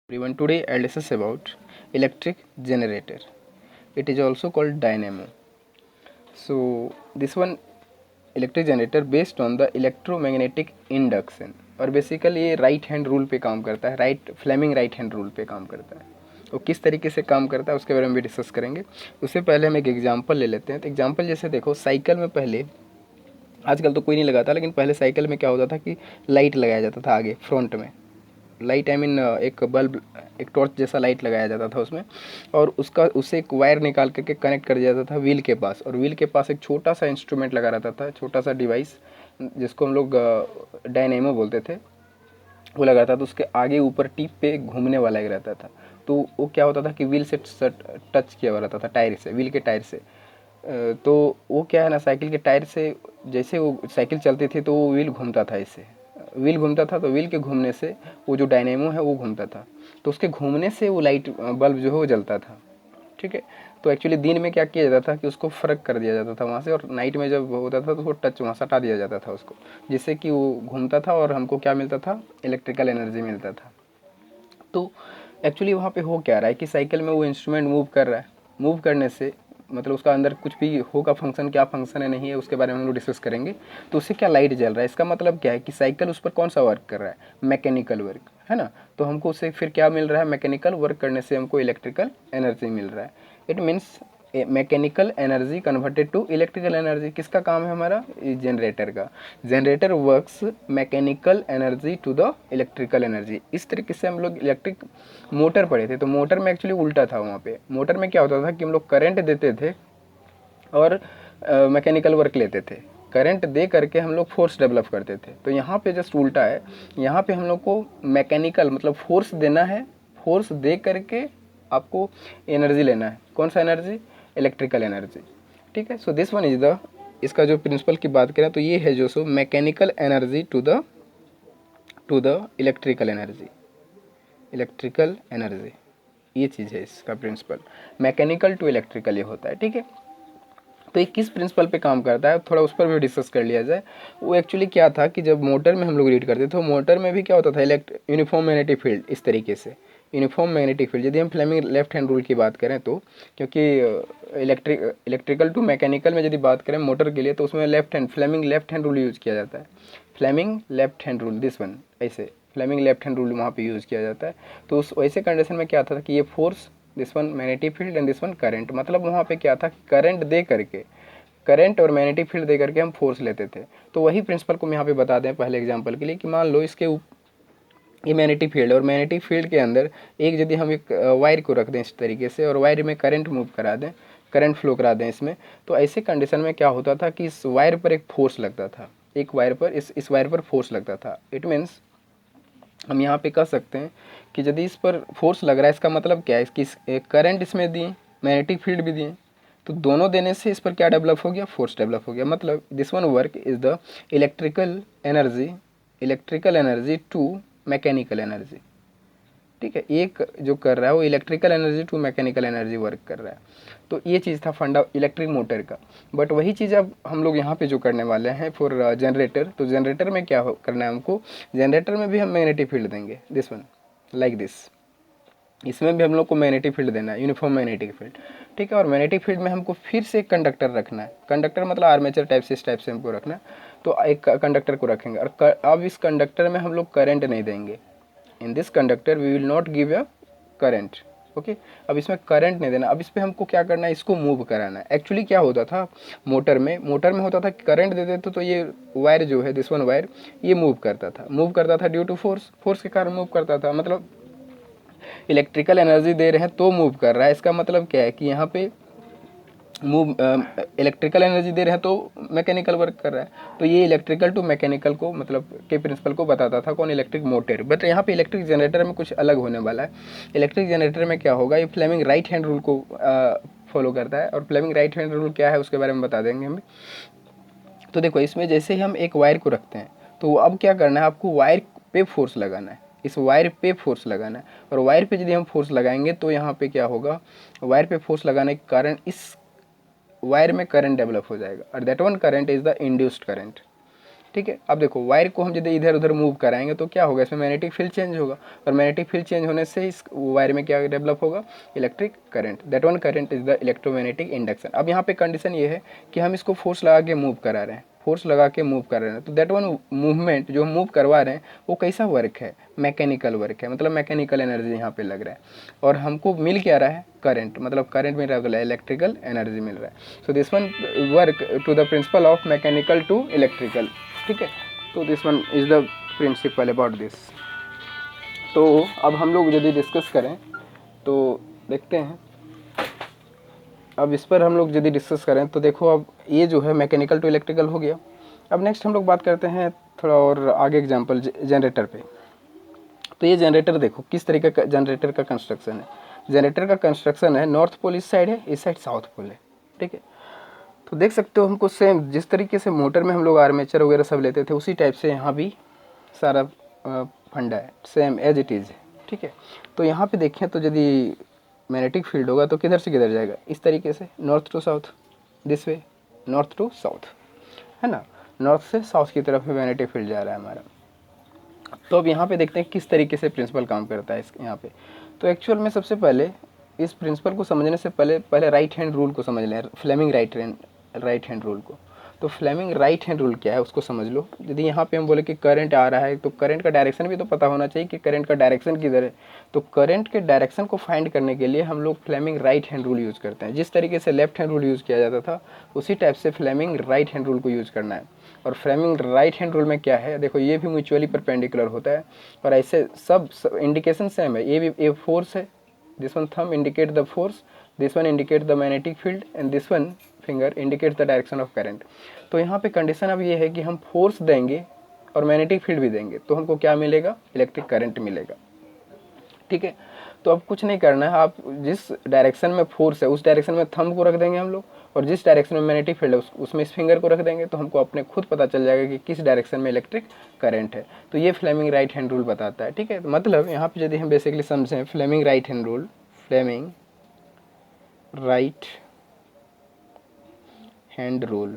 everyone. Today I'll discuss about electric generator. It is also called dynamo. So this one electric generator based on the electromagnetic induction और basically ये right hand rule पे काम करता है, Fleming right hand rule पे काम करता है। वो किस तरीके से काम करता है उसके बारे में भी डिस्कस करेंगे। उससे पहले हम एक एग्जांपल ले लेते हैं। तो एग्जांपल जैसे देखो, साइकिल में पहले, आजकल तो कोई नहीं लगाता, लेकिन पहले साइकिल में क्या होता था कि लाइट लगाया जाता था आगे फ्रंट में। लाइट आई मीन एक बल्ब, एक टॉर्च जैसा लाइट लगाया जाता था उसमें, और उससे एक वायर निकाल करके कनेक्ट कर दिया जाता था व्हील के पास, और व्हील के पास एक छोटा सा इंस्ट्रूमेंट लगा रहता था, छोटा सा डिवाइस जिसको हम लोग डायनेमो बोलते थे, वो लगा था। तो उसके आगे ऊपर टिप पे घूमने वाला एक रहता था। तो वो क्या होता था कि व्हील से टच किया हुआ रहता था, टायर से, व्हील के टायर से। तो वो क्या है ना, साइकिल के टायर से जैसे वो साइकिल चलती थी तो वो व्हील घूमता था, इससे व्हील घूमता था। तो व्हील के घूमने से वो जो डायनेमो है वो घूमता था, तो उसके घूमने से वो लाइट बल्ब जो है वो जलता था। ठीक है। तो एक्चुअली दिन में क्या किया जाता था कि उसको फ़र्क कर दिया जाता था वहाँ से, और नाइट में जब होता था तो उसको टच वहाँ सटा दिया जाता था उसको, जिससे कि वो घूमता था और हमको क्या मिलता था, इलेक्ट्रिकल एनर्जी मिलता था। तो एक्चुअली वहाँ पे हो क्या रहा है कि साइकिल में वो इंस्ट्रूमेंट मूव कर रहा है, मूव करने से मतलब उसका अंदर कुछ भी होगा फंक्शन, क्या फंक्शन है नहीं है उसके बारे में हम लोग डिस्कस करेंगे। तो उससे क्या लाइट जल रहा है, इसका मतलब क्या है कि साइकिल उस पर कौन सा वर्क कर रहा है, मैकेनिकल वर्क है ना। तो हमको उससे फिर क्या मिल रहा है, मैकेनिकल वर्क करने से हमको इलेक्ट्रिकल एनर्जी मिल रहा है। It means mechanical energy converted to electrical energy. किसका काम है हमारा, जनरेटर का। Generator works mechanical energy to the electrical energy. इस तरीके से हम लोग इलेक्ट्रिक मोटर पढ़े थे। तो मोटर में एक्चुअली उल्टा था। वहाँ पे मोटर में क्या होता था कि हम लोग करंट देते थे और मैकेनिकल वर्क लेते थे। करंट दे करके हम लोग फोर्स डेवलप करते थे। तो यहाँ पे जस्ट उल्टा है। यहाँ पे हम लोग को मैकेनिकल मतलब फोर्स देना है, फोर्स दे करके आपको एनर्जी लेना है। कौन सा एनर्जी, इलेक्ट्रिकल एनर्जी। ठीक है। So this one is the, इसका जो प्रिंसिपल की बात करें तो ये है जो so mechanical energy to the electrical energy, electrical energy, ये चीज़ है इसका प्रिंसिपल। मैकेनिकल टू इलेक्ट्रिकल ये होता है। ठीक है। तो ये किस प्रिंसिपल पे काम करता है, थोड़ा उस पर भी डिस्कस कर लिया जाए। वो एक्चुअली क्या था कि जब मोटर में हम लोग रीड करते थे तो मोटर में भी क्या होता था, यूनिफॉर्म मैग्नेटिक फील्ड, इस तरीके से यूनिफॉर्म मैग्नेटिक फील्ड। यदि हम फ्लेमिंग लेफ्ट हैंड रूल की बात करें तो, क्योंकि इलेक्ट्रिकल टू मैकेनिकल में यदि बात करें मोटर के लिए तो उसमें Fleming left hand rule use किया जाता है। Fleming left hand rule, this one, ऐसे फ्लेमिंग लेफ्ट हैंड रूल वहाँ पे यूज़ किया जाता है। तो उस वैसे कंडीशन में क्या था कि ये force, this one magnetic field and this one current, मतलब वहाँ पे क्या था, करंट दे करके, करंट और मैग्नेटिक फील्ड दे करके हम फोर्स लेते थे। तो वही प्रिंसिपल को हम यहाँ पे बता दें पहले एग्जांपल के लिए कि मान लो इसके ये मैग्नेटिक फील्ड है, और मैग्नेटिक फील्ड के अंदर एक यदि हम एक वायर को रख दें इस तरीके से, और वायर में करंट मूव करा दें, करंट फ्लो करा दें इसमें, तो ऐसे कंडीशन में क्या होता था कि इस वायर पर एक फोर्स लगता था, एक वायर पर, इस वायर पर फोर्स लगता था। इट मीन्स हम यहाँ पे कह सकते हैं कि यदि इस पर फोर्स लग रहा है, इसका मतलब क्या है कि करंट इसमें दिए, मैग्नेटिक फील्ड भी दिए, तो दोनों देने से इस पर क्या डेवलप हो गया, फोर्स डेवलप हो गया। मतलब this one work is the electrical energy to mechanical energy. ठीक है। एक जो कर रहा है वो electrical energy to mechanical energy work कर रहा है। तो ये चीज़ था फंडा इलेक्ट्रिक मोटर का। बट वही चीज़ अब हम लोग यहाँ पे जो करने वाले हैं फॉर जनरेटर, तो जनरेटर में क्या करना है हमको, जनरेटर में भी हम मैग्नेटिक फील्ड देंगे, दिस वन लाइक दिस। इसमें भी हम लोग को मैग्नेटिक फील्ड देना है, यूनिफॉर्म मैग्नेटिक फील्ड। ठीक है। और मैग्नेटिक फील्ड में हमको फिर से एक कंडक्टर रखना है। कंडक्टर मतलब आर्मेचर टाइप से, इस टाइप से हमको रखना है। तो एक कंडक्टर को रखेंगे, और अब इस कंडक्टर में हम लोग करंट नहीं देंगे। In this conductor we will not give a current. Okay. अब इसमें करंट नहीं देना। अब इस पर हमको क्या करना है, इसको मूव कराना है। एक्चुअली क्या होता था मोटर में होता था कि करंट दे देते तो ये वायर जो है, दिस वन वायर, ये मूव करता था ड्यू टू फोर्स के कारण मूव करता था। मतलब इलेक्ट्रिकल एनर्जी दे रहे हैं तो मूव कर रहा है। इसका मतलब क्या है कि यहाँ पे मूव इलेक्ट्रिकल एनर्जी दे रहे हैं तो मैकेनिकल वर्क कर रहा है। तो ये इलेक्ट्रिकल टू मैकेनिकल को मतलब के प्रिंसिपल को बताता था कौन, इलेक्ट्रिक मोटर। बट यहाँ पे इलेक्ट्रिक जनरेटर में कुछ अलग होने वाला है। इलेक्ट्रिक जनरेटर में क्या होगा, ये फ्लेमिंग राइट हैंड रूल को फॉलो करता है। और फ्लेमिंग राइट हैंड रूल क्या है उसके बारे में बता देंगे हम। तो देखो, इसमें जैसे ही हम एक वायर को रखते हैं तो अब क्या करना है, आपको वायर पे फोर्स लगाना है, इस वायर पे फोर्स लगाना है। और वायर पे यदि हम फोर्स लगाएंगे तो यहाँ पे क्या होगा, वायर पे फोर्स लगाने के कारण इस वायर में करंट डेवलप हो जाएगा, और that one current is the induced current. ठीक है। अब देखो वायर को हम यदि इधर उधर मूव कराएंगे तो क्या होगा, इसमें मैग्नेटिक फील्ड चेंज होगा, और मैग्नेटिक फील्ड चेंज होने से इस वायर में क्या डेवलप होगा, electric current. That one current is the electromagnetic induction. अब यहाँ पे कंडीशन ये है कि हम इसको फोर्स लगा के मूव करा रहे हैं, फोर्स लगा के मूव कर रहे हैं, तो दैट वन मूवमेंट जो हम मूव करवा रहे हैं वो कैसा वर्क है, मैकेनिकल वर्क है, मतलब मैकेनिकल एनर्जी यहाँ पे लग रहा है, और हमको मिल क्या रहा है, करंट, मतलब करंट मिल रहा है, इलेक्ट्रिकल एनर्जी मिल रहा है। So this one work to the principle of mechanical to electrical, ठीक है। तो this one is the principle about this. तो अब हम लोग यदि डिस्कस करें तो देखते हैं, अब इस पर हम लोग यदि डिस्कस करें तो देखो अब ये जो है मैकेनिकल टू इलेक्ट्रिकल हो गया। अब नेक्स्ट हम लोग बात करते हैं थोड़ा और आगे एग्जांपल जनरेटर पे। तो ये जनरेटर देखो किस तरीके का जनरेटर का कंस्ट्रक्शन है। जनरेटर का कंस्ट्रक्शन है, नॉर्थ पोल इस साइड है, इस साइड साउथ पोल है, ठीक है। तो देख सकते हो हमको सेम जिस तरीके से मोटर में हम लोग आर्मेचर वगैरह सब लेते थे उसी टाइप से यहाँ भी सारा फंडा है, सेम एज इट इज़, ठीक है। तो यहाँ पे देखें तो यदि मैग्नेटिक फील्ड होगा तो किधर से किधर जाएगा, इस तरीके से north to south, this way north to south, है ना, नॉर्थ से साउथ की तरफ में मैग्नेटिक फील्ड जा रहा है हमारा। तो अब यहाँ पे देखते हैं किस तरीके से प्रिंसिपल काम करता है इस यहाँ पे। तो एक्चुअल में सबसे पहले इस प्रिंसिपल को समझने से पहले राइट हैंड रूल को समझ लें, फ्लेमिंग राइट हैंड रूल को। तो फ्लेमिंग राइट हैंड रूल क्या है उसको समझ लो। यदि यहाँ पे हम बोले कि करंट आ रहा है तो करंट का डायरेक्शन भी तो पता होना चाहिए कि करंट का डायरेक्शन किधर है। तो करंट के डायरेक्शन को फाइंड करने के लिए हम लोग Fleming right hand rule use करते हैं। जिस तरीके से लेफ्ट हैंड रूल यूज़ किया जाता था उसी टाइप से फ्लेमिंग राइट हैंड रूल को यूज़ करना है। और फ्लेमिंग राइट हैंड रूल में क्या है, देखो ये भी म्यूचुअली परपेंडिकुलर होता है, और ऐसे सब इंडिकेशन सेम है। ये भी ए फोर्स है, this one thumb indicate the force, this one indicate the magnetic field, and this one finger indicate the direction of current. तो यहाँ पे कंडीशन अब ये है कि हम फोर्स देंगे और मैग्नेटिक फील्ड भी देंगे तो हमको क्या मिलेगा, इलेक्ट्रिक करंट मिलेगा, ठीक है। तो अब कुछ नहीं करना है, आप जिस डायरेक्शन में फोर्स है उस डायरेक्शन में थंब को रख देंगे हम लोग, और जिस डायरेक्शन में मैग्नेटिक फील्ड है उसमें इस फिंगर को रख देंगे, तो हमको अपने खुद पता चल जाएगा कि किस डायरेक्शन में इलेक्ट्रिक करंट है। तो ये फ्लेमिंग राइट हैंड रूल बताता है, ठीक है। तो मतलब यहाँ पे यदि हम बेसिकली समझें Fleming right hand rule, Fleming right hand rule,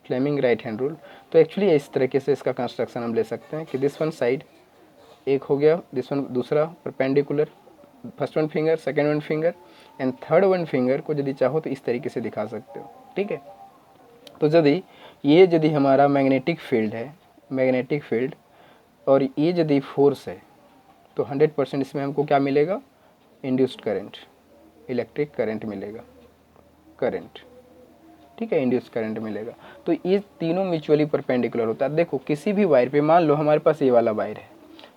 Fleming right hand rule, तो एक्चुअली इस तरीके से इसका कंस्ट्रक्शन हम ले सकते हैं कि दिस वन साइड एक हो गया, दिस वन दूसरा perpendicular, first one finger, second one finger, and third one finger को यदि चाहो तो इस तरीके से दिखा सकते हो, ठीक है। तो यदि हमारा मैग्नेटिक फील्ड है, मैग्नेटिक फील्ड, और ये यदि फोर्स है तो 100% इसमें हमको क्या मिलेगा, इंड्यूस्ड करंट, इलेक्ट्रिक करंट मिलेगा, करंट, ठीक है, इंड्यूस्ड करंट मिलेगा। तो ये तीनों म्यूचुअली परपेंडिकुलर होता है। देखो किसी भी वायर पे, मान लो हमारे पास ये वाला वायर है,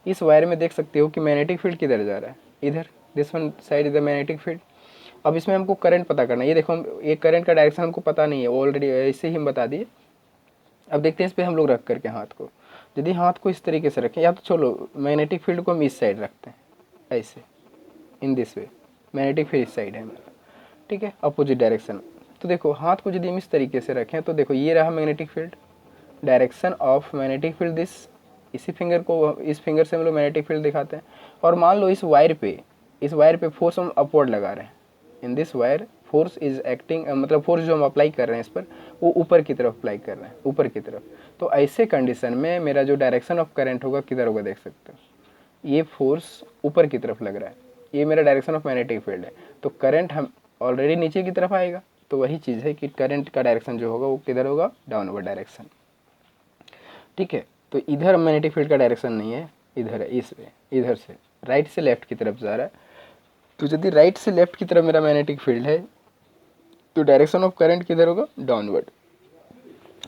इस वायर में देख सकते हो कि मैग्नेटिक फील्ड किधर जा रहा है, इधर, this one side is the magnetic field. अब इसमें हमको करंट पता करना है। ये देखो हम ये करंट का डायरेक्शन हमको पता नहीं है, ऑलरेडी ऐसे ही हम बता दिए। अब देखते हैं इस पर हम लोग रख करके हाथ को, यदि हाथ को इस तरीके से रखें, या तो चलो मैग्नेटिक फील्ड को हम इस साइड रखते हैं ऐसे, in this way, magnetic field इस साइड है हमारा, ठीक है, अपोजिट डायरेक्शन। तो देखो हाथ को यदि हम इस तरीके से रखें तो देखो ये रहा magnetic field, direction of magnetic field this, इसी फिंगर को, इस फिंगर से हम लोग मैग्नेटिक फील्ड दिखाते हैं। और मान लो इस वायर पे फोर्स हम अपवर्ड लगा रहे हैं, in this wire force is acting, मतलब फोर्स जो हम अप्लाई कर रहे हैं इस पर वो ऊपर की तरफ अप्लाई कर रहे हैं, ऊपर की तरफ। तो ऐसे कंडीशन में मेरा जो डायरेक्शन ऑफ करंट होगा किधर होगा, देख सकते हो ये फोर्स ऊपर की तरफ लग रहा है, ये मेरा डायरेक्शन ऑफ मैग्नेटिक फील्ड है, तो करंट हम ऑलरेडी नीचे की तरफ आएगा। तो वही चीज़ है कि करंट का डायरेक्शन जो होगा वो किधर होगा, डाउनवर्ड डायरेक्शन, ठीक है। तो इधर मैग्नेटिक फील्ड का डायरेक्शन नहीं है, इधर है, इस वे, इधर से राइट से लेफ्ट की तरफ जा रहा है। तो यदि राइट से लेफ्ट की तरफ मेरा मैग्नेटिक फील्ड है तो डायरेक्शन ऑफ करंट किधर होगा, डाउनवर्ड।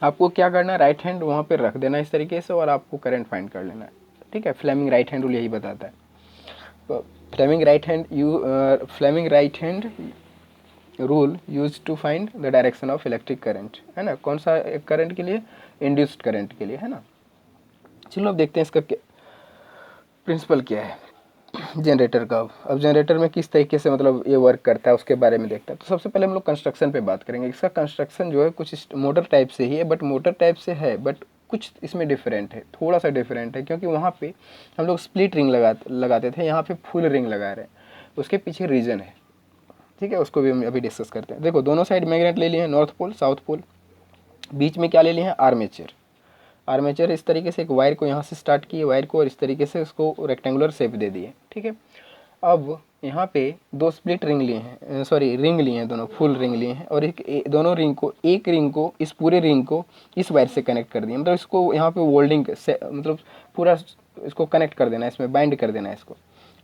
आपको क्या करना है, राइट हैंड वहाँ पे रख देना इस तरीके से, और आपको करंट फाइंड कर लेना है, ठीक है। फ्लेमिंग राइट हैंड रूल यही बताता है। तो Fleming right hand rule use to find the direction of electric current, है ना, कौन सा करंट के लिए, इंड्यूस्ड करंट के लिए, है ना। चलो अब देखते हैं इसका प्रिंसिपल क्या है जनरेटर का। अब जनरेटर में किस तरीके से मतलब ये वर्क करता है उसके बारे में देखते हैं। तो सबसे पहले हम लोग कंस्ट्रक्शन पे बात करेंगे। इसका कंस्ट्रक्शन जो है कुछ मोटर टाइप से ही है, बट मोटर टाइप से है बट कुछ इसमें डिफरेंट है, थोड़ा सा डिफरेंट है, क्योंकि वहाँ पे हम लोग स्प्लिट रिंग लगाते थे, यहाँ पे फुल रिंग लगा रहे हैं। उसके पीछे रीज़न है, ठीक है, उसको भी हम अभी डिस्कस करते हैं। देखो दोनों साइड मैग्नेट ले लिए हैं, नॉर्थ पोल साउथ पोल, बीच में क्या ले लिए हैं, आर्मेचर, आर्मेचर इस तरीके से एक वायर को यहाँ से स्टार्ट किए वायर को और इस तरीके से उसको रेक्टेंगुलर शेप दे दिए, ठीक है। अब यहाँ पे दो स्प्लिट रिंग लिए हैं, सॉरी रिंग लिए हैं, दोनों फुल रिंग लिए हैं और दोनों रिंग को, एक रिंग को, इस पूरे रिंग को इस वायर से कनेक्ट कर दिया, मतलब इसको यहाँ पे वेल्डिंग से मतलब पूरा इसको कनेक्ट कर देना है, इसमें बाइंड कर देना है इसको,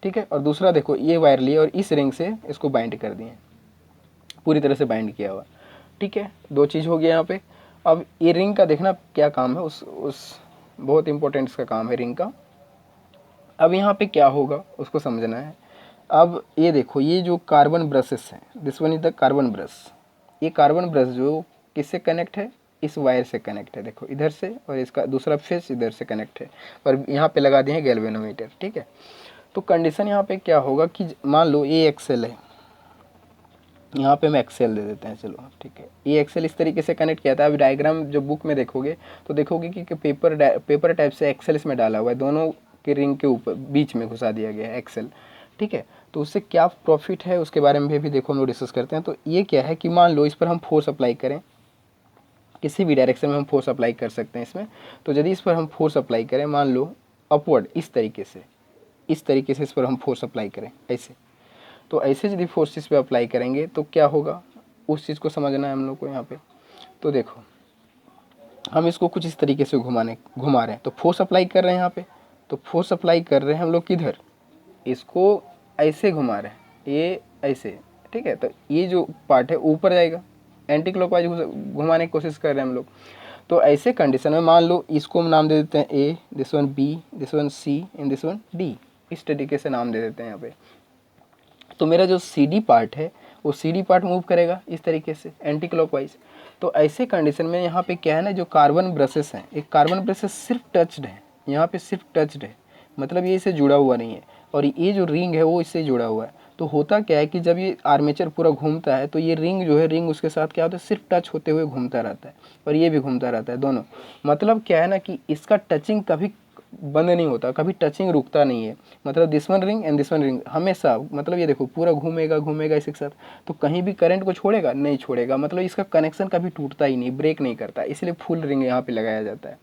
ठीक है। और दूसरा देखो ये वायर लिए और इस रिंग से इसको बाइंड कर दिए, पूरी तरह से बाइंड किया हुआ, ठीक है। दो चीज़ हो गया यहाँ पे। अब ये रिंग का देखना क्या काम है, उस बहुत इंपॉर्टेंट इसका काम है रिंग का। अब यहाँ पे क्या होगा उसको समझना है। अब ये देखो ये जो कार्बन ब्रशेस हैं, this one is the carbon brush, ये कार्बन ब्रश जो किससे कनेक्ट है, इस वायर से कनेक्ट है, देखो इधर से, और इसका दूसरा फेस इधर से कनेक्ट है और यहाँ पे लगा दिए हैं गैल्वेनोमीटर, ठीक है। तो कंडीशन यहाँ पे क्या होगा कि मान लो ये एक्सेल है, यहाँ पे हम एक्सेल दे देते हैं, चलो ठीक है। ये एक्सेल इस तरीके से कनेक्ट किया था। अब डायग्राम जो बुक में देखोगे तो देखोगे कि पेपर टाइप से एक्सेल इसमें डाला हुआ है, दोनों के रिंग के ऊपर बीच में घुसा दिया गया है एक्सेल, ठीक है। तो उससे क्या प्रॉफिट है उसके बारे में भी देखो हम लोग डिस्कस करते हैं। तो ये क्या है कि मान लो इस पर हम फोर्स अप्लाई करें, किसी भी डायरेक्शन में हम फोर्स अप्लाई कर सकते हैं इसमें। तो यदि इस पर हम फोर्स अप्लाई करें, मान लो अपवर्ड इस तरीके से इस पर हम फोर्स अप्लाई करें ऐसे, तो ऐसे यदि फोर्स इस पर अप्लाई करेंगे तो क्या होगा, उस चीज़ को समझना है हम लोग को यहाँ पे। तो देखो हम इसको कुछ इस तरीके से घुमा रहे हैं, तो फोर्स अप्लाई कर रहे हैं यहाँ पे, तो फोर्स अप्लाई कर रहे हैं हम लोग किधर, इसको ऐसे घुमा रहे हैं, ये ऐसे, ठीक है। तो ये जो पार्ट है ऊपर जाएगा, एंटी क्लॉकवाइज घुमाने की कोशिश कर रहे हैं हम लोग। तो ऐसे कंडीशन में मान लो इसको हम नाम दे देते हैं A, this one B, this one C and this one D, इस तरीके से नाम दे देते हैं यहाँ पे। तो मेरा जो सी डी पार्ट है वो सी डी पार्ट मूव करेगा इस तरीके से एंटी क्लॉकवाइज। तो ऐसे कंडीशन में यहाँ पे क्या है ना, जो कार्बन ब्रशेस हैं, एक कार्बन ब्रशेस सिर्फ टच्ड है, यहाँ पे सिर्फ टच्ड है, मतलब ये इससे जुड़ा हुआ नहीं है, और ये जो रिंग है वो इससे जुड़ा हुआ है। तो होता क्या है कि जब ये आर्मेचर पूरा घूमता है तो ये रिंग जो है, रिंग उसके साथ क्या होता है, सिर्फ टच होते हुए घूमता रहता है और ये भी घूमता रहता है दोनों। मतलब क्या है ना कि इसका टचिंग कभी बंद नहीं होता, कभी टचिंग रुकता नहीं है। मतलब this one ring and this one ring हमेशा, मतलब ये देखो पूरा घूमेगा घूमेगा इसी के साथ, तो कहीं भी करंट को छोड़ेगा नहीं छोड़ेगा, मतलब इसका कनेक्शन कभी टूटता ही नहीं, ब्रेक नहीं करता, इसलिए फुल रिंग यहाँ पे लगाया जाता है,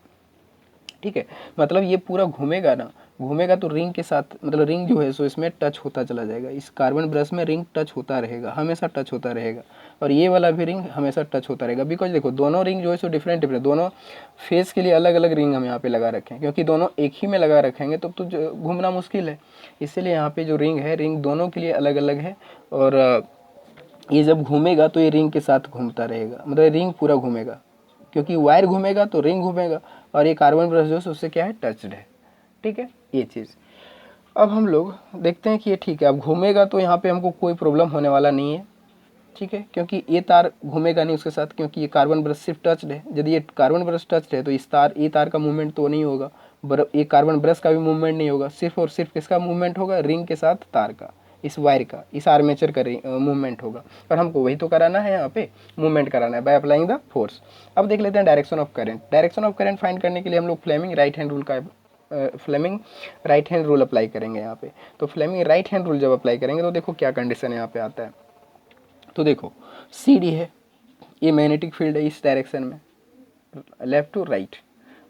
ठीक है। मतलब ये पूरा घूमेगा ना, घूमेगा तो रिंग के साथ, मतलब रिंग जो है सो इसमें टच होता चला जाएगा, इस कार्बन ब्रश में रिंग टच होता रहेगा, हमेशा टच होता रहेगा, और ये वाला भी रिंग हमेशा टच होता रहेगा। बिकॉज देखो दोनों रिंग जो है सो डिफरेंट दोनों फेस के लिए अलग अलग रिंग हम यहाँ पे लगा रखे हैं, क्योंकि दोनों एक ही में लगा रखेंगे तो घूमना मुश्किल है, इसीलिए यहाँ पे जो रिंग है, रिंग दोनों के लिए अलग अलग है। और ये जब घूमेगा तो ये रिंग के साथ घूमता रहेगा, मतलब रिंग पूरा घूमेगा, क्योंकि वायर घूमेगा तो रिंग घूमेगा, और ये कार्बन ब्रश जो है उससे क्या है, टच्ड है, ठीक है ये चीज़। अब हम लोग देखते हैं कि ये ठीक है, अब घूमेगा तो यहाँ पे हमको कोई प्रॉब्लम होने वाला नहीं है, ठीक है, क्योंकि ये तार घूमेगा नहीं उसके साथ, क्योंकि ये कार्बन ब्रश सिर्फ टच्ड है। यदि ये कार्बन ब्रश टच्ड है तो ये तार का मूवमेंट तो नहीं होगा, ये कार्बन ब्रश का भी मूवमेंट नहीं होगा, सिर्फ और सिर्फ किसका मूवमेंट होगा, रिंग के साथ तार का, इस वायर का, इस आर्मेचर का मूवमेंट होगा। और हमको वही तो कराना है, यहाँ पे मूवमेंट कराना है बाय अप्लाइंग द फोर्स। अब देख लेते हैं direction of current. Direction of current find करने के लिए हम लोग फ्लेमिंग राइट हैंड रूल का Fleming right hand rule apply करेंगे यहाँ पे। तो फ्लेमिंग राइट हैंड रूल जब अप्लाई करेंगे तो देखो क्या कंडीशन यहाँ पे आता है। तो देखो सी डी है, ये मैग्नेटिक फील्ड है इस डायरेक्शन में, लेफ्ट टू राइट,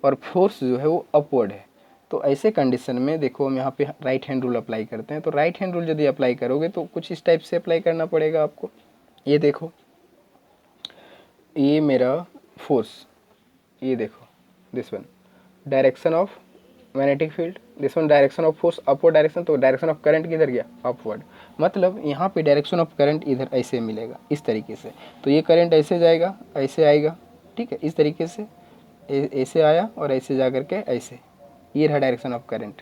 और फोर्स जो है वो अपवर्ड है। तो ऐसे कंडीशन में देखो हम यहाँ पे राइट हैंड रूल अप्लाई करते हैं। तो राइट हैंड रूल यदि अप्लाई करोगे तो कुछ इस टाइप से अप्लाई करना पड़ेगा आपको। ये देखो ये मेरा फोर्स, ये देखो this one direction of magnetic field, this one direction of force upward direction, तो डायरेक्शन ऑफ करंट किधर गया, अपवर्ड। मतलब यहाँ पे डायरेक्शन ऑफ करंट इधर ऐसे मिलेगा इस तरीके से, तो ये करंट ऐसे जाएगा ऐसे आएगा, ठीक है, इस तरीके से ऐसे आया और ऐसे जा करके ऐसे, ये रहा डायरेक्शन ऑफ करंट।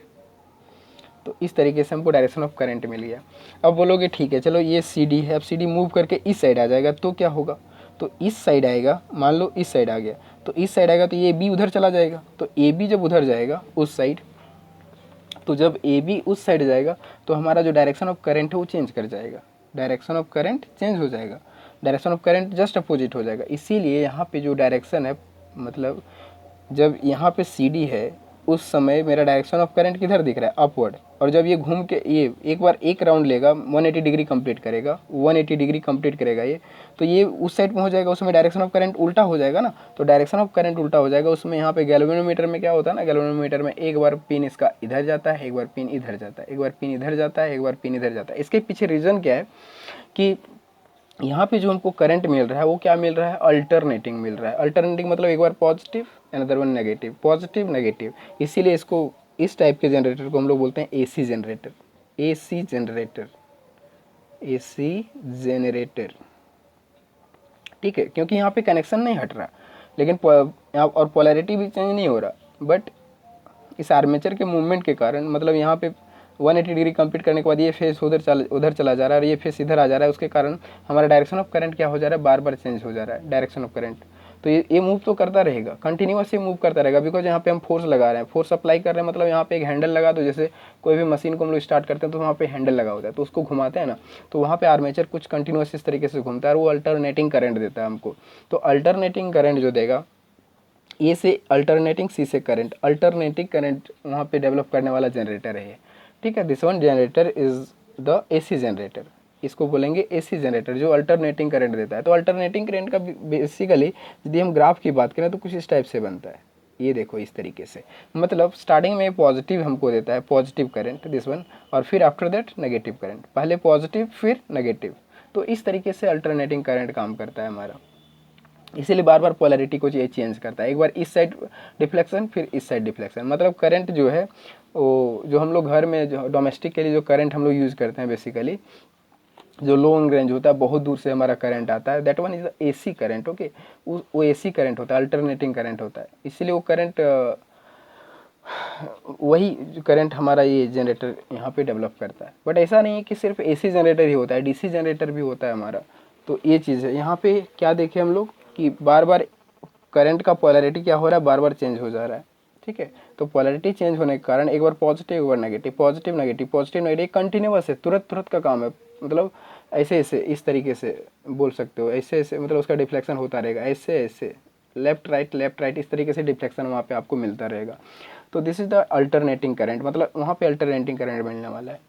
तो इस तरीके से हमको डायरेक्शन ऑफ करंट मिल गया। अब बोलोगे ठीक है चलो ये सी डी है, अब सी डी मूव करके इस साइड आ जाएगा तो क्या होगा, तो इस साइड आएगा, मान लो इस साइड आ गया, तो इस साइड आएगा तो ये बी उधर चला जाएगा, तो ए बी जब उधर जाएगा उस साइड, तो जब ए बी उस साइड जाएगा तो हमारा जो डायरेक्शन ऑफ करंट है वो चेंज कर जाएगा, डायरेक्शन ऑफ करंट चेंज हो जाएगा, direction of current just opposite हो जाएगा। इसीलिए यहाँ पे जो डायरेक्शन है, मतलब जब यहाँ पे सी डी है उस समय मेरा डायरेक्शन ऑफ करंट किधर दिख रहा है, अपवर्ड। और जब ये घूम के ये एक बार एक राउंड लेगा 180 डिग्री कंप्लीट करेगा, 180 डिग्री कंप्लीट करेगा ये, तो ये उस साइड पहुंच जाएगा, उसमें डायरेक्शन ऑफ करंट उल्टा हो जाएगा ना। तो डायरेक्शन ऑफ करंट उल्टा हो जाएगा उसमें। यहाँ पे गैल्वेनोमीटर में क्या होता है ना, गैल्वेनोमीटर में एक बार पिन इसका इधर जाता है, एक बार पिन इधर जाता है, एक बार पिन इधर जाता है, एक बार पिन इधर जाता है। इसके पीछे रीज़न क्या है कि यहाँ पे जो हमको करंट मिल रहा है वो क्या मिल रहा है, अल्टरनेटिंग मिल रहा है। अल्टरनेटिंग मतलब एक बार positive, another one negative, positive negative. इसीलिए इसको, इस टाइप के जनरेटर को हम लोग बोलते हैं AC generator. AC generator, AC generator, ठीक है, क्योंकि यहाँ पे कनेक्शन नहीं हट रहा, लेकिन और पोलैरिटी भी चेंज नहीं हो रहा, बट इस आर्मेचर के मूवमेंट के कारण, मतलब यहाँ पे 180 डिग्री कंप्लीट करने के बाद ये फेस उधर चला जा रहा है और ये फेस इधर आ जा रहा है, उसके कारण हमारा डायरेक्शन ऑफ करंट क्या हो जा रहा है, बार बार चेंज हो जा रहा है डायरेक्शन ऑफ करंट। तो ये मूव तो करता रहेगा, कंटिन्यूअस ये मूव करता रहेगा, बिकॉज यहाँ पे हम फोर्स लगा रहे हैं, फोर्स अप्लाई कर रहे हैं। मतलब यहाँ पे एक हैंडल लगा दो, जैसे कोई भी मशीन को हम लोग स्टार्ट करते हैं तो वहाँ पे हैंडल लगा होता है, तो उसको घुमाते हैं ना, तो वहाँ पे आर्मेचर कुछ कंटिन्यूअस इस तरीके से घूमता है और वो अल्टरनेटिंग करंट देता है हमको। तो अल्टरनेटिंग करंट जो देगा, ए से अल्टरनेटिंग, सी से करंट, अल्टरनेटिंग करंट वहाँ पे डेवलप करने वाला जनरेटर है, ठीक है। This one generator is the AC generator, इसको बोलेंगे एसी जनरेटर, जो अल्टरनेटिंग करंट देता है। तो अल्टरनेटिंग करंट का बेसिकली यदि हम ग्राफ की बात करें तो कुछ इस टाइप से बनता है, ये देखो इस तरीके से। मतलब स्टार्टिंग में पॉजिटिव हमको देता है, पॉजिटिव करंट दिस वन, और फिर आफ्टर दैट नेगेटिव करंट, पहले पॉजिटिव फिर नेगेटिव। तो इस तरीके से अल्टरनेटिंग करंट काम करता है हमारा, इसीलिए बार बार पोलैरिटी को ये चेंज करता है, एक बार इस साइड डिफ्लेक्शन फिर इस साइड डिफ्लेक्शन। मतलब करंट जो है वो, जो हम लोग घर में जो डोमेस्टिक के लिए जो करंट हम लोग यूज़ करते हैं, बेसिकली जो लॉन्ग रेंज होता है, बहुत दूर से हमारा करंट आता है, that one is AC current, okay. वो एसी करंट होता है, अल्टरनेटिंग करंट होता है, इसीलिए वो करंट, वही करंट हमारा ये जनरेटर यहाँ पे डेवलप करता है। बट ऐसा नहीं है कि सिर्फ एसी जनरेटर ही होता है, डीसी जनरेटर भी होता है हमारा। तो ये चीज़ है, यहाँ पे क्या देखें हम लोग कि बार बार करंट का पोलैरिटी क्या हो रहा है, बार बार चेंज हो जा रहा है, ठीक है। तो पोलैरिटी चेंज होने के कारण एक बार पॉजिटिव एक बार negative, positive negative, positive negative, continuous है, तुरंत तुरंत का काम है। मतलब ऐसे ऐसे इस तरीके से बोल सकते हो, ऐसे ऐसे, मतलब उसका डिफ्लेक्शन होता रहेगा, ऐसे ऐसे लेफ्ट राइट इस तरीके से डिफ्लेक्शन वहाँ पे आपको मिलता रहेगा। तो this is the alternating current, मतलब वहाँ पे अल्टरनेटिंग करंट मिलने वाला है।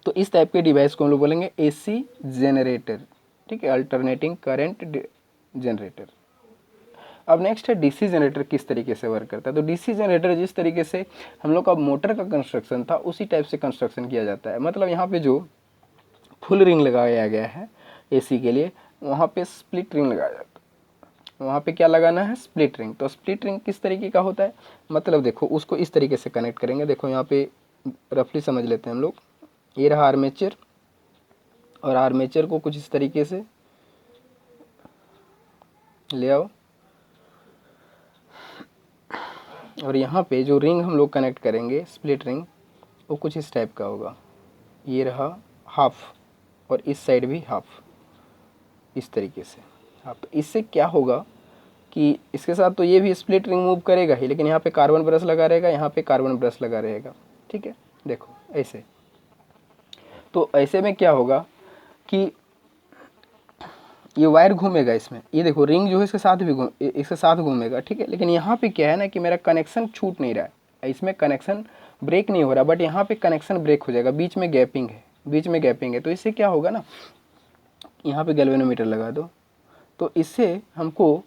तो इस टाइप के डिवाइस को हम लोग बोलेंगे एसी जनरेटर, ठीक है, अल्टरनेटिंग करंट जनरेटर। अब नेक्स्ट है डीसी जनरेटर किस तरीके से वर्क करता है। तो डीसी जनरेटर जिस तरीके से हम लोग का मोटर का कंस्ट्रक्शन था, उसी टाइप से कंस्ट्रक्शन किया जाता है। मतलब यहाँ पे जो फुल रिंग लगाया गया है एसी के लिए, वहाँ पे स्प्लिट रिंग लगाया जाता है। वहाँ पे क्या लगाना है, स्प्लिट रिंग। तो स्प्लिट रिंग किस तरीके का होता है, मतलब देखो उसको इस तरीके से कनेक्ट करेंगे। देखो यहाँ पे रफली समझ लेते हैं हम लोग। ये रहा आर्मेचर, और आर्मेचर को कुछ इस तरीके से ले आओ, और यहाँ पे जो रिंग हम लोग कनेक्ट करेंगे, स्प्लिट रिंग, वो कुछ इस टाइप का होगा। ये रहा हाफ, और इस साइड भी हाफ, इस तरीके से हाफ। तो इससे क्या होगा कि इसके साथ तो ये भी स्प्लिट रिंग मूव करेगा ही, लेकिन यहाँ पे कार्बन ब्रश लगा रहेगा, यहाँ पे कार्बन ब्रश लगा रहेगा, ठीक है। देखो ऐसे, तो ऐसे में क्या होगा कि ये वायर घूमेगा इसमें, ये देखो रिंग जो है इसके साथ घूमेगा, ठीक है। लेकिन यहाँ पे क्या है ना कि मेरा कनेक्शन छूट नहीं रहा है, इसमें कनेक्शन ब्रेक नहीं हो रहा, बट यहाँ पे कनेक्शन ब्रेक हो जाएगा, बीच में गैपिंग है। तो इससे क्या होगा ना, यहाँ पे गैल्वेनोमीटर लगा दो, तो इससे हमको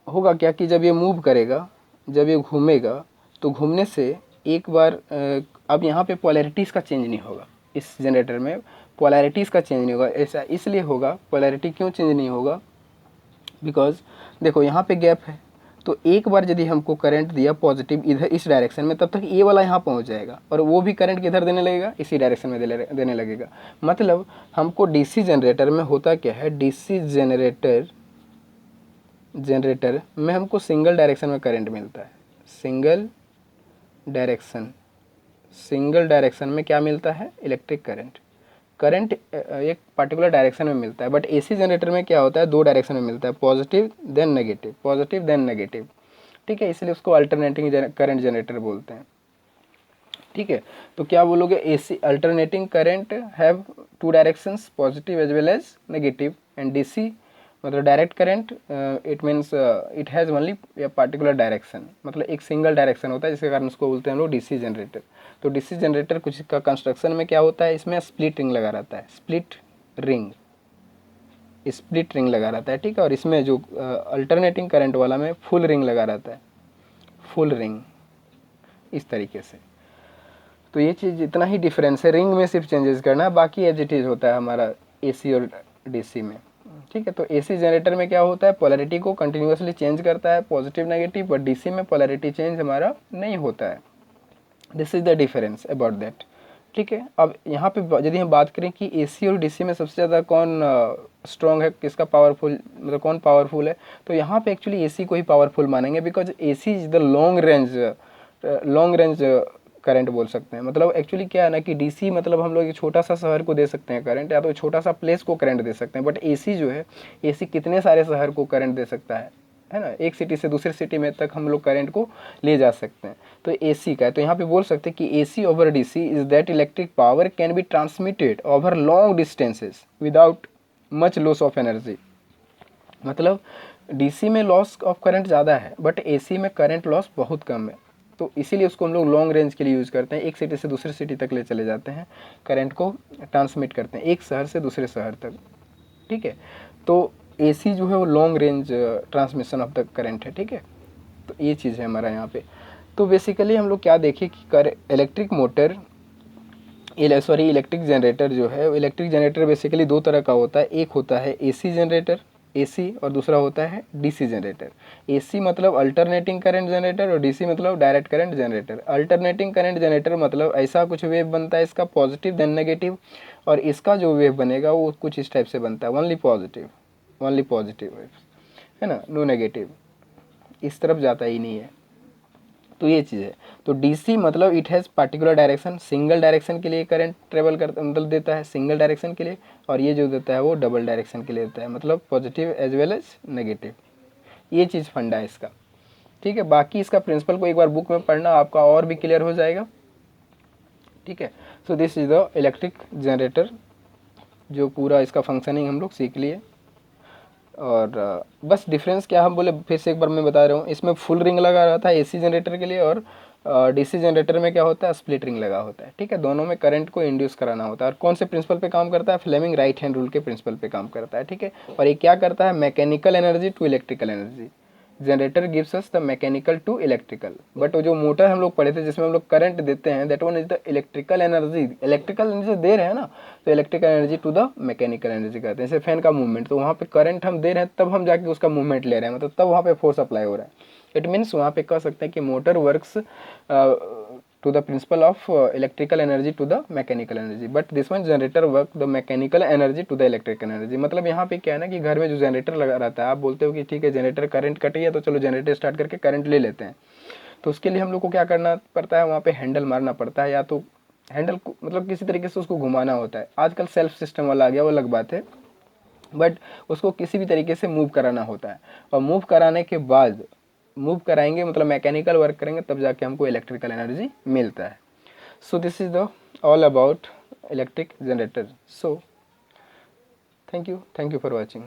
होगा क्या कि जब ये मूव करेगा, जब ये घूमेगा, तो घूमने से एक बार अब यहाँ पे पोलैरिटीज़ का चेंज नहीं होगा, इस जनरेटर में पोलैरिटीज़ का चेंज नहीं होगा। ऐसा इसलिए होगा, पोलैरिटी क्यों चेंज नहीं होगा, बिकॉज देखो यहाँ पे गैप है, तो एक बार यदि हमको करंट दिया पॉजिटिव इधर इस डायरेक्शन में, तब तक ये वाला यहाँ पहुँच जाएगा, और वो भी करंट किधर देने लगेगा, इसी डायरेक्शन में देने लगेगा। मतलब हमको डीसी जनरेटर में होता क्या है, डीसी जनरेटर में हमको सिंगल डायरेक्शन में करंट मिलता है। सिंगल डायरेक्शन में क्या मिलता है, इलेक्ट्रिक करंट एक पर्टिकुलर डायरेक्शन में मिलता है। बट एसी जनरेटर में क्या होता है, दो डायरेक्शन में मिलता है, पॉजिटिव देन नेगेटिव, ठीक है। इसलिए उसको अल्टरनेटिंग करंट जनरेटर बोलते हैं, ठीक है। तो क्या बोलोगे, AC alternating current have two directions, positive as well as negative, and DC मतलब direct current it means it has only a particular direction, मतलब एक सिंगल डायरेक्शन होता है, जिसके कारण उसको बोलते हैं हम लोग डीसी जनरेटर। तो डीसी जनरेटर कुछ का कंस्ट्रक्शन में क्या होता है, इसमें स्प्लिट रिंग लगा रहता है, स्प्लिट रिंग लगा रहता है, ठीक है। और इसमें जो अल्टरनेटिंग करंट वाला में फुल रिंग लगा रहता है, फुल रिंग इस तरीके से। तो ये चीज़ इतना ही डिफरेंस है, रिंग में सिर्फ चेंजेस करना है, बाकी एज इट इज़ होता है हमारा एसी और डीसी में, ठीक है। तो एसी जनरेटर में क्या होता है, पोलैरिटी को कंटिन्यूसली चेंज करता है, पॉजिटिव नेगेटिव, बट डीसी में पोलैरिटी चेंज हमारा नहीं होता है। This is the difference about that, ठीक है। अब यहाँ पे यदि हम बात करें कि एसी और डीसी में सबसे ज़्यादा कौन स्ट्रॉन्ग है, किसका पावरफुल, मतलब कौन पावरफुल है, तो यहाँ पे एक्चुअली एसी को ही पावरफुल मानेंगे, because AC is the long range current बोल सकते हैं। मतलब एक्चुअली क्या है ना कि डीसी मतलब हम लोग एक छोटा सा शहर को दे सकते हैं करंट, या तो छोटा सा प्लेस को करंट दे सकते हैं, बट एसी जो है, एसी कितने सारे शहर को करंट दे सकता है ना, एक सिटी से दूसरे सिटी में तक हम लोग करंट को ले जा सकते हैं। तो एसी का है, तो यहाँ पे बोल सकते हैं कि AC over DC is that electric power can be transmitted over long distances without much loss of energy. मतलब डीसी में लॉस ऑफ करंट ज़्यादा है, बट एसी में करंट लॉस बहुत कम है, तो इसीलिए उसको हम लोग लॉन्ग रेंज के लिए यूज़ करते हैं, एक सिटी से दूसरे सिटी तक ले चले जाते हैं, करंट को ट्रांसमिट करते हैं एक शहर से दूसरे शहर तक, ठीक है। तो एसी जो है वो long range transmission of the current है, ठीक है। तो ये चीज़ है हमारा यहाँ पे। तो बेसिकली हम लोग क्या देखें कि इलेक्ट्रिक मोटर, इलेक्ट्रिक जनरेटर जो है, इलेक्ट्रिक जनरेटर बेसिकली दो तरह का होता है, एक होता है एसी जनरेटर, एसी, और दूसरा होता है डीसी जनरेटर। एसी मतलब अल्टरनेटिंग करंट जनरेटर, और डीसी मतलब direct current generator. Alternating current generator मतलब ऐसा कुछ वेव बनता है इसका पॉजिटिव देन नेगेटिव, और इसका जो वेव बनेगा वो कुछ इस टाइप से बनता है, ओनली पॉजिटिव वेव, है ना, नो नेगेटिव, इस तरफ जाता ही नहीं है। तो ये चीज़ है। तो डीसी मतलब it has particular direction, single direction के लिए करंट ट्रेवल करता, मतलब देता है सिंगल डायरेक्शन के लिए, और ये जो देता है वो डबल डायरेक्शन के लिए देता है, मतलब positive as well as negative. ये चीज़ फंडा है इसका, ठीक है। बाकी इसका प्रिंसिपल को एक बार बुक में पढ़ना, आपका और भी क्लियर हो जाएगा, ठीक है। So this is the electric generator, जो पूरा इसका फंक्शनिंग हम लोग सीख लिए। और बस डिफरेंस क्या हम बोले, फिर से एक बार मैं बता रहा हूँ, इसमें फुल रिंग लगा रहता है एसी जनरेटर के लिए, और डीसी जनरेटर में क्या होता है, स्प्लिट रिंग लगा होता है, ठीक है। दोनों में करंट को इंड्यूस कराना होता है, और कौन से प्रिंसिपल पे काम करता है, फ्लेमिंग राइट हैंड रूल के प्रिंसिपल पे काम करता है, ठीक है। और ये क्या करता है, mechanical energy to electrical energy, generator gives us the mechanical to electrical. But वो जो मोटर हम लोग पढ़े थे जिसमें हम लोग करंट देते हैं, that one is the electrical energy दे रहे हैं ना, तो electrical energy to the mechanical energy कहते हैं। जैसे फैन का मूवमेंट, तो वहाँ पे करंट हम दे रहे हैं, तब हम जाके उसका मूवमेंट ले रहे हैं, मतलब तब वहाँ पे फोर्स अप्लाई हो रहा है। इट मीन्स वहाँ पे कह सकते हैं कि motor works to the principle of electrical energy to the mechanical energy, but this one generator work the mechanical energy to the electrical energy। मतलब यहाँ पे क्या है ना कि घर में जो जनरेटर लगा रहता है, आप बोलते हो कि ठीक है जनरेटर करंट कटी है तो चलो जनरेटर स्टार्ट करके करंट ले लेते हैं, तो उसके लिए हम लोग को क्या करना पड़ता है, वहाँ पे हैंडल मारना पड़ता है, या तो हैंडल को मतलब किसी तरीके से उसको घुमाना होता है। आजकल सेल्फ सिस्टम वाला आ गया, वो अलग बात है, बट उसको किसी भी तरीके से मूव कराना होता है, और मूव कराने के बाद मूव कराएंगे मतलब मैकेनिकल वर्क करेंगे, तब जाके हमको इलेक्ट्रिकल एनर्जी मिलता है। So this is the all about electric generator. So thank you for watching.